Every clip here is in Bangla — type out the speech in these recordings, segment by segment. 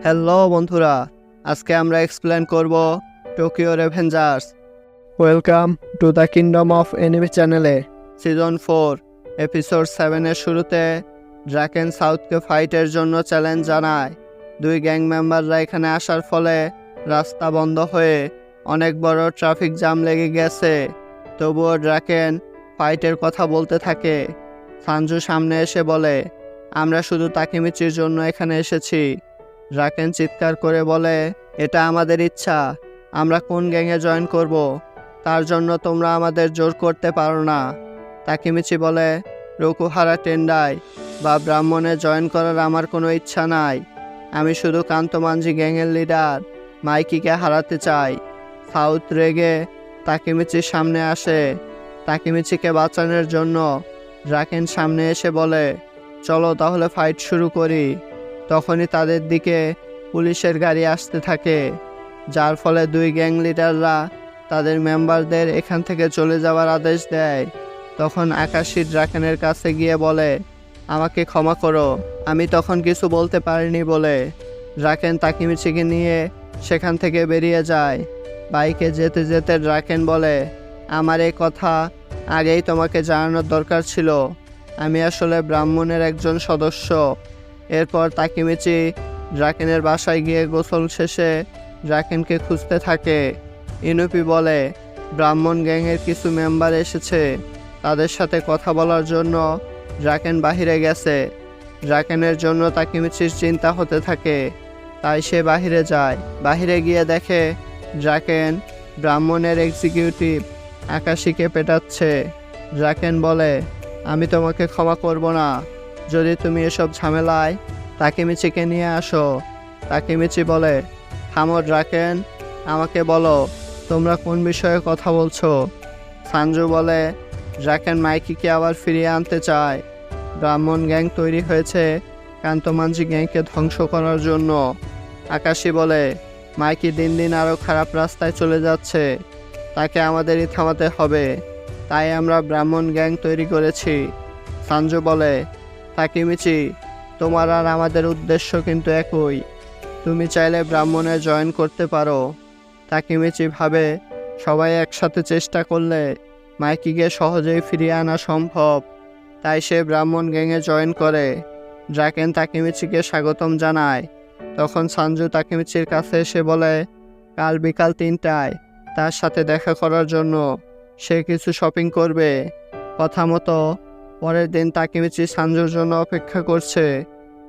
হ্যালো বন্ধুরা, আজকে আমরা এক্সপ্লেন করব Tokyo Revengers. Welcome to the kingdom of enemy চ্যানেলে। সিজন 4 এপিসোড 7 এর শুরুতে ড্রাকেন সাউথকে ফাইটের জন্য চ্যালেঞ্জ জানায়। দুই গ্যাং মেম্বাররা এখানে আসার ফলে রাস্তা বন্ধ হয়ে অনেক বড় ট্রাফিক জ্যাম লেগে গেছে। তবুও ড্রাকেন ফাইটের কথা বলতে থাকে। সানজু সামনে এসে বলে, আমরা শুধু তাকিমিচির জন্য এখানে এসেছি। ড্রাকেন চিৎকার করে বলে, এটা আমাদের ইচ্ছা, আমরা কোন গ্যাংয়ে জয়েন করব, তার জন্য তোমরা আমাদের জোর করতে পারো না। তাকিমিচি বলে, রকুহারা টেন্ডাই বা ব্রাহ্মণে জয়েন করার আমার কোনো ইচ্ছা নাই। আমি শুধু কান্তমাঞ্জি গ্যাংয়ের লিডার মাইকিকে হারাতে চাই। সাউথ রেগে তাকিমিচির সামনে আসে। তাকিমিচিকে বাঁচানোর জন্য ড্রাকেন সামনে এসে বলে, চলো তাহলে ফাইট শুরু করি। তখনই তাদের দিকে পুলিশের গাড়ি আসতে থাকে, যার ফলে দুই গ্যাং লিডাররা তাদের মেম্বারদের এখান থেকে চলে যাওয়ার আদেশ দেয়। তখন আকাশী ড্রাকেনের কাছে গিয়ে বলে, আমাকে ক্ষমা করো, আমি তখন কিছু বলতে পারিনি বলে। ড্রাকেন তাকিমিচিকে নিয়ে সেখান থেকে বেরিয়ে যায়। বাইকে যেতে যেতে ড্রাকেন বলে, আমার এই কথা আগেই তোমাকে জানানোর দরকার ছিল, আমি আসলে ব্রাহ্মণের একজন সদস্য। এরপর তাকিমিচি ড্রাকেনের বাসায় গিয়ে গোসল শেষে ড্রাকেনকে খুঁজতে থাকে। ইনুপি বলে, ব্রাহ্মণ গ্যাংয়ের কিছু মেম্বার এসেছে, তাদের সাথে কথা বলার জন্য ড্রাকেন বাহিরে গেছে। ড্রাকেনের জন্য তাকিমিচির চিন্তা হতে থাকে, তাই সে বাহিরে যায়। বাহিরে গিয়ে দেখে ড্রাকেন ব্রাহ্মণের এক্সিকিউটিভ আকাশীকে পেটাচ্ছে। ড্রাকেন বলে, আমি তোমাকে ক্ষমা করব না যদি তুমি এসব ঝামেলায় তাকিমিচিকে নিয়ে আসো। তাকিমিচি বলে, থামো ড্রাকেন, আমাকে বলো তোমরা কোন বিষয়ে কথা বলছো। সানজু বলে, ড্রাকেন মাইকিকে আবার ফিরিয়ে আনতে চায়। ব্রাহ্মণ গ্যাং তৈরি হয়েছে কান্তমাঞ্জি গ্যাংকে ধ্বংস করার জন্য। আকাশী বলে, মাইকি দিন দিন আরও খারাপ রাস্তায় চলে যাচ্ছে, তাকে আমাদেরই থামাতে হবে, তাই আমরা ব্রাহ্মণ গ্যাং তৈরি করেছি। সানজু বলে, তাকিমিচি, তোমার আর আমাদের উদ্দেশ্য কিন্তু একই, তুমি চাইলে ব্রাহ্মণে জয়েন করতে পারো। তাকিমিচি ভাবে, সবাই একসাথে চেষ্টা করলে মাইকিকে সহজেই ফিরিয়ে আনা সম্ভব, তাই সে ব্রাহ্মণ গ্যাংয়ে জয়েন করে। ড্রাকেন তাকিমিচিকে স্বাগতম জানায়। তখন সানজু তাকিমিচির কাছে এসে বলে, কাল বিকাল 3টায় তার সাথে দেখা করার জন্য, সে কিছু শপিং করবে। কথা মতো পরের দিন তাকিমিচি সানজুর জন্য অপেক্ষা করছে।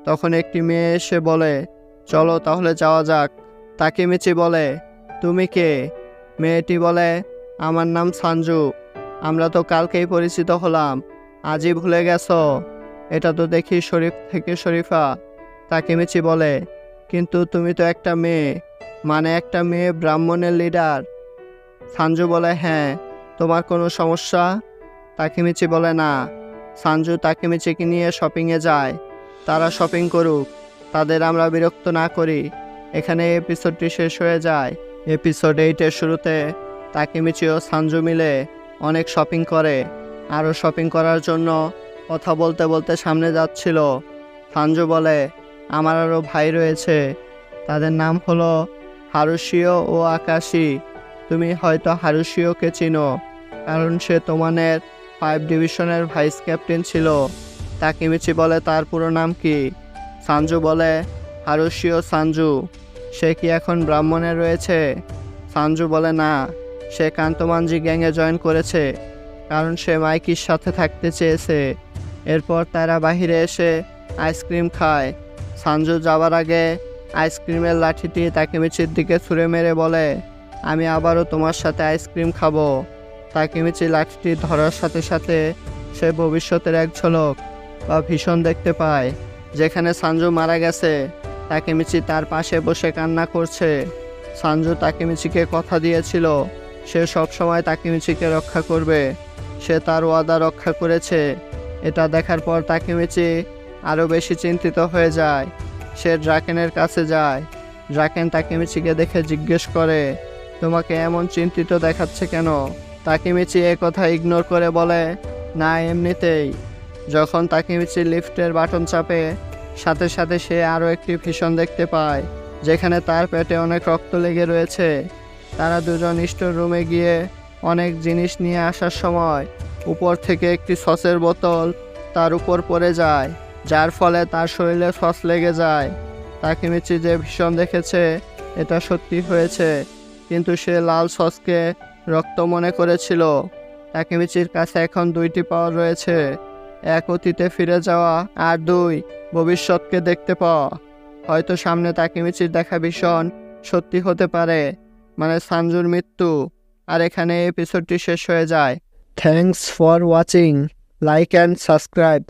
তখন একটি মেয়ে এসে বলে, চলো তাহলে যাওয়া যাক। তাকিমিচি বলে, তুমি কে? মেয়েটি বলে, আমার নাম সানজু, আমরা তো কালকেই পরিচিত হলাম, আজই ভুলে গেছো? এটা তো দেখি শরীফ থেকে শরীফা। তাকিমিচি বলে, কিন্তু তুমি তো একটা মেয়ে, মানে একটা মেয়ে ব্রাহ্মণের লিডার। সানজু বলে, হ্যাঁ, তোমার কোনো সমস্যা? তাকিমিচি বলে, না। সানজু তাকিমিচিকে নিয়ে শপিংয়ে যায়। তারা শপিং করুক, তাদের আমরা বিরক্ত না করি। এখানে এপিসোডটি শেষ হয়ে যায়। এপিসোড 8-এর শুরুতে তাকিমিচি ও সানজু মিলে অনেক শপিং করে। আরও শপিং করার জন্য কথা বলতে বলতে সামনে যাচ্ছিল। সানজু বলে, আমার আরও ভাই রয়েছে, তাদের নাম হলো হারুশিও ও আকাশী। তুমি হয়তো হারুশিওকে চিনো, কারণ সে তোমাদের 5 ডিভিশনের ভাইস ক্যাপ্টেন ছিল। তাকিমিচি বলে, তার পুরো নাম কি? সানজু বলে, হারুশিও সানজু। সে কি এখন ব্রাহ্মণে রয়েছে? সানজু বলে, না, সে কান্তমাঞ্জি গ্যাংয়ে জয়েন করেছে, কারণ সে মাইকির সাথে থাকতে চেয়েছে। এরপর তারা বাহিরে এসে আইসক্রিম খায়। সানজু যাওয়ার আগে আইসক্রিমের লাঠিটি তাকিমিচির দিকে ছুঁড়ে মেরে বলে, আমি আবারও তোমার সাথে আইসক্রিম খাবো। তাকিমিচি লাঠিটি ধরার সাথে সাথে সে ভবিষ্যতের এক ঝলক বা ভীষণ দেখতে পায়, যেখানে সানজু মারা গেছে। তাকিমিচি তার পাশে বসে কান্না করছে। সানজু তাকিমিচিকে কথা দিয়েছিল সে সবসময় তাকিমিচিকে রক্ষা করবে। সে তার ওয়াদা রক্ষা করেছে। এটা দেখার পর তাকিমিচি আরও বেশি চিন্তিত হয়ে যায়। সে ড্রাকেনের কাছে যায়। ড্রাকেন তাকিমিচিকে দেখে জিজ্ঞেস করে, তোমাকে এমন চিন্তিত দেখাচ্ছে কেন? তাকিমিচি এ কথা ইগনোর করে বলে, না, এমনিতেই। যখন তাকিমিচি লিফটের বাটন চাপে, সাথে সাথে সে আরও একটি ভীষণ দেখতে পায়। যেখানে তার পেটে অনেক রক্ত লেগে রয়েছে। তারা দুজন স্টোর রুমে গিয়ে অনেক জিনিস নিয়ে আসার সময় উপর থেকে একটি সসের বোতল তার উপর পড়ে যায়, যার ফলে তার শরীরে সস লেগে যায়। তাকেমিচি যে ভীষণ দেখেছে এটা সত্যি হয়েছে, কিন্তু সে লাল সসকে রক্ত মনে করেছিল। তাকেমিচির কাছে এখন দুইটি পাওয়ার রয়েছে, এক অতীতে ফিরে যাওয়া আর দুই ভবিষ্যৎকে দেখতে পাওয়া। হয়তো সামনে তাকেমিচির দেখা ভীষণ সত্যি হতে পারে, মানে সানজুর মৃত্যু। আর এখানে এপিসোডটি শেষ হয়ে যায়। Thanks for watching, like and subscribe.